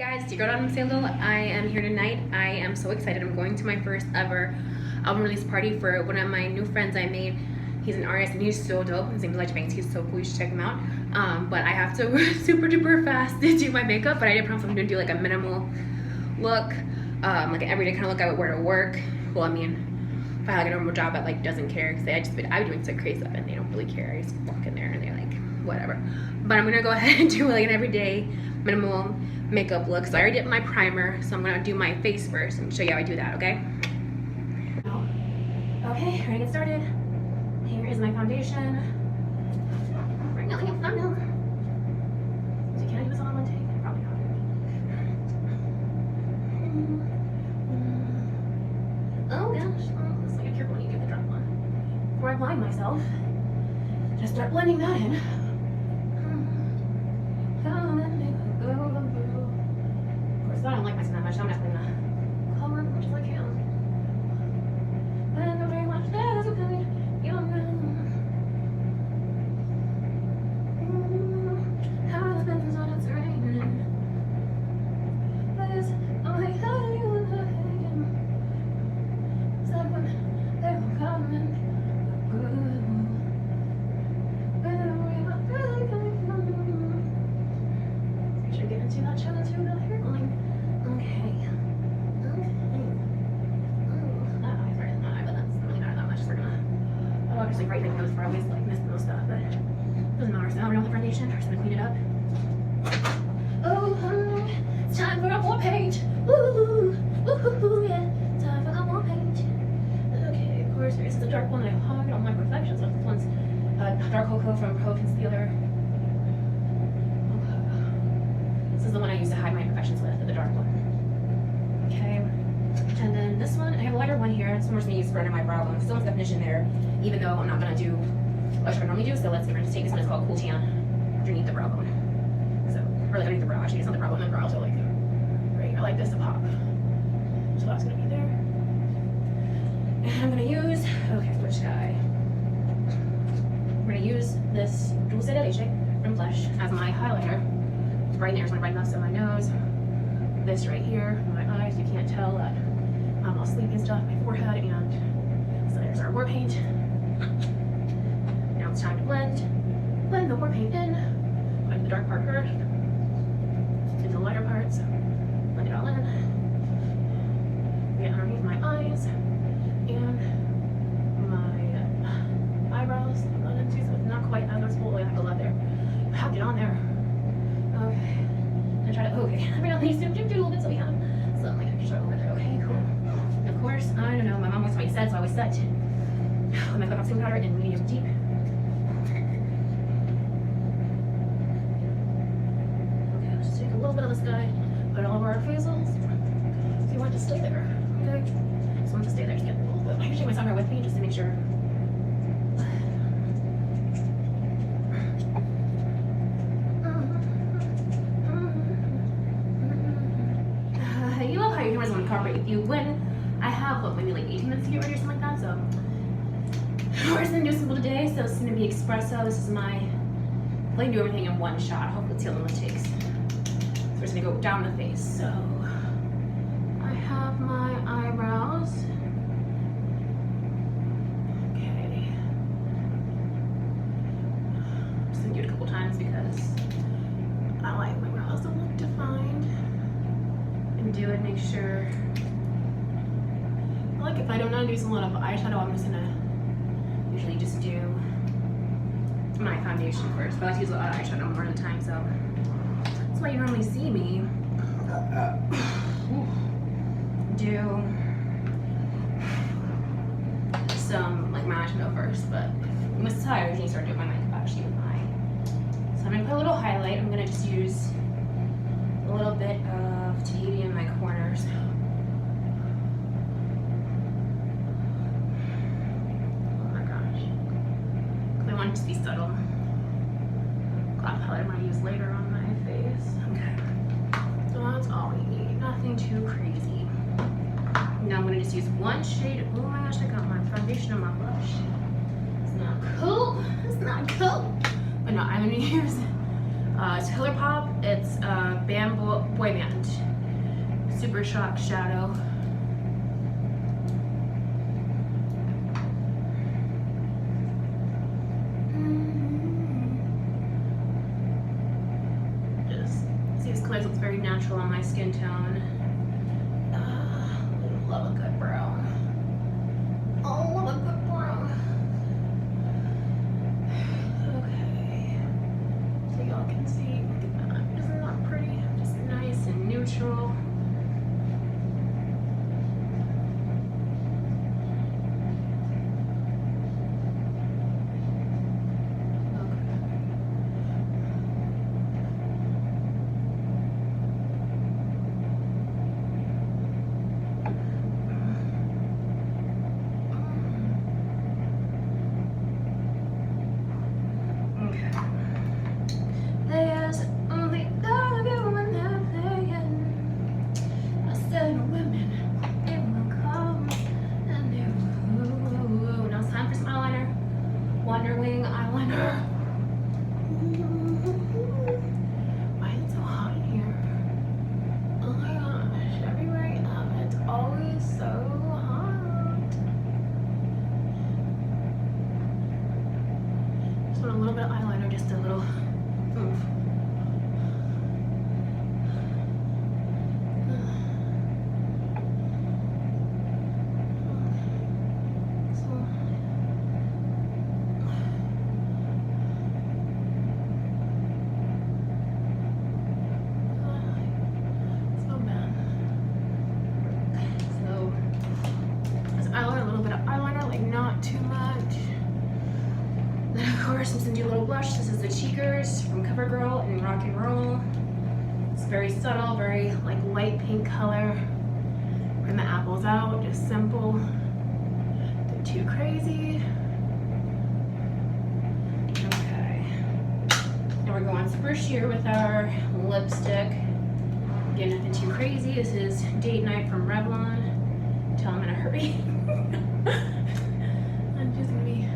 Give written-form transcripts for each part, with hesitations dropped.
Guys, it's your girl Sandal. I am here tonight. I am so excited. I'm going to my first ever album release party for one of my new friends I made. He's an artist and he's so dope. His name is Ledge Banks. He's so cool. You should check him out. But I have to work super duper fast to do my makeup. But I did promise I'm going to do like a minimal look, like an everyday kind of look I would wear to work. Well, I mean, if I had like a normal job that like doesn't care, because I be doing some crazy stuff and they don't really care. I just walk in there and they're like, whatever. But I'm gonna go ahead and do like an everyday minimal makeup look. So I already did my primer, so I'm gonna do my face first and show you how I do that, okay? Okay, ready to get started. Here is my foundation. Right now, thumbnail. So can I do this all in one take? Probably not. Oh gosh, let's be careful when you do the drop one. Before I blind myself, just start blending that in. Of course, I don't like my skin that much, so I'm just gonna color as much as I can. And very much that's okay. You know. How the buttons on it's raining. This, I'm like, how do you want to hang? Someone, they were coming. See that channel too, that hairline. Okay. That eye's right in that eye, but that's really not that much. So we're gonna. I'll obviously brighten my nose for always like missing those stuff, but doesn't matter. So now we're done with the foundation. We're just gonna clean it up. Oh, it's time for a more page. Ooh, yeah. Time for a more page. Okay, of course, this is the dark one that I hog on my reflections. So this one's dark cocoa from Pro Concealer. This is the one I use to hide my imperfections with, the dark one. Okay, and then this one, I have a lighter one here. This one we're just going to use for under my brow bone. Still has definition there, even though I'm not going to do what I normally do. So let's just take this one. It's called Cool Tan underneath the brow bone. So, or like underneath the brow. Actually, it's not the brow bone, the brow. So like, right, I like this to pop. So that's going to be there. And I'm going to use, okay, which guy? I'm going to use this Dulce de Leche from Blush as my highlighter. Right there is my right nose on my nose. This right here, my eyes. You can't tell that I'm all sleepy and stuff. My forehead, and so there's our war paint. Now it's time to blend. Blend the war paint in. Blend the dark part first, and the lighter parts. Blend it all in. Get underneath my eyes and my eyebrows. Blend it too, so it's not quite as noticeable. I have to let there. I have it on there. Okay, and try to, okay, every now and then you do a little bit so we have something like extra over there. Okay, cool. Of course, I don't know, my mom always said, so I always set my makeup concealer powder in medium deep. Okay, let's just take a little bit of this guy, put it all over our faces. So you want it to stay there, okay? So I want it to stay there to get a little bit. I usually take my summer with me just to make sure. With you when I have what, maybe like 18 minutes to get ready or something like that. So we're just gonna do simple today. So it's gonna be espresso. This is my, I can do everything in one shot. Hopefully it's the only one it takes. So we're just gonna go down the face. So I have my eyebrows. Okay. I'm just gonna do it a couple times because I like my brows to look defined. And do it, make sure. Like if I don't know, do a lot of eyeshadow, I'm just gonna usually just do my foundation first. But I like to use a lot of eyeshadow more of the time, so that's why you normally see me do some like my eyeshadow first. But if I'm tired, I usually start doing my makeup actually with my. So I'm gonna put a little highlight. I'm gonna just use a little bit of Tahiti in my corners. I want it to be subtle. Cloud palette I'm going to use later on my face. Okay. So that's all we need. Nothing too crazy. Now I'm going to just use one shade. Oh my gosh, I got my foundation on my blush. It's not cool. It's not cool. But no, I'm going to use It's Colourpop. It's Bamboo Boy Band Super Shock Shadow. Just see, this color looks very natural on my skin tone. Love a good brown. Oh, love a good brown. Okay. So y'all can see, look at that. Isn't that pretty? Just nice and neutral. Wing eyeliner. Why is it so hot in here? Oh my gosh, everywhere I am, it's always so hot. Just want a little bit of eyeliner, just a little oomph. Too much. Then of course I'm just gonna do a little blush. This is the Cheekers from CoverGirl in Rock and Roll. It's very subtle, very like light pink color. Bring the apples out, just simple. Not too crazy. Okay. Now we're going super sheer with our lipstick. Again, nothing too crazy. This is Date Night from Revlon. Tell them in a hurry. I'm just gonna be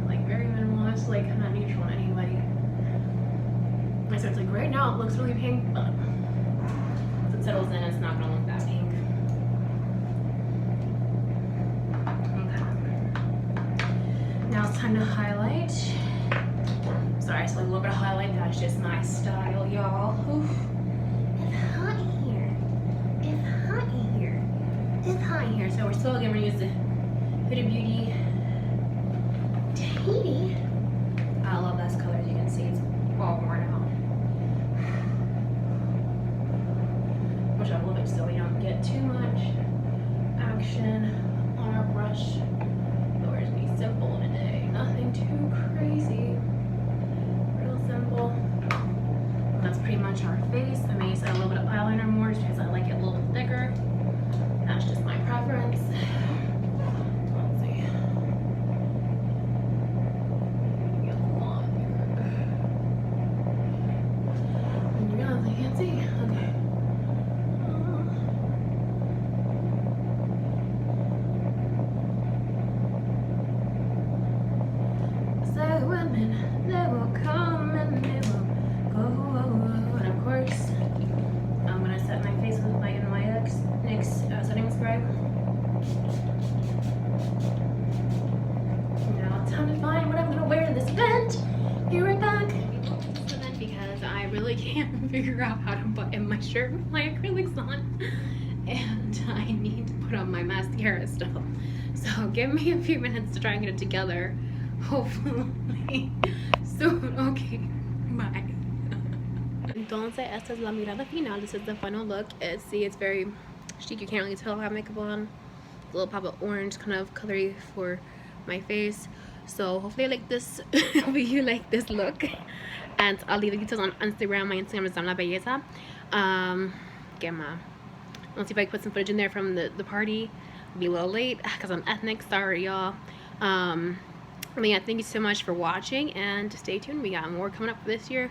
like very minimalist, like kind of neutral on anybody. So it's like right now it looks really pink, but once it settles in, it's not gonna look that pink. Okay. Now it's time to highlight. Sorry, so a little bit of highlight. That's just my style, y'all. Oof. So we're still again gonna use the Huda Beauty Tahiti. I love this color, as you can see, it's all worn out. Push up a little bit so we don't get too much action on our brush. But we're just gonna be simple today, nothing too crazy, real simple. And that's pretty much our face. I may use a little bit of eyeliner more just because I like it a little bit thicker. That's just my preference. Let's see. Get a lot here. And you're gonna think, can't see. Okay. So women, they will come and they will go. And of course, I'm gonna set my face with my NYX setting spray. Now it's time to find what I'm gonna wear to this event. Be right back. Because I really can't figure out how to button my shirt with my acrylics on, and I need to put on my mascara still. So give me a few minutes to try and get it together. Hopefully soon. Okay, bye. Entonces, esta es la mirada final. This is the final look. It's very chic. You can't really tell I have makeup on. A little pop of orange, kind of colory for my face. So hopefully you like this. Hopefully you like this look. And I'll leave the details on Instagram. My Instagram is La Belleza. Let's see if I can put some footage in there from the party. It'll be a little late because I'm ethnic. Sorry, y'all. But yeah, thank you so much for watching, and stay tuned. We got more coming up this year.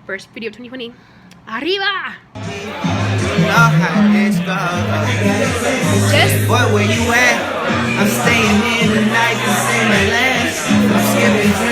First video of 2020. Arriba! You know how this goes. Boy, where you at? I'm staying in tonight, this ain't my last. I'm skipping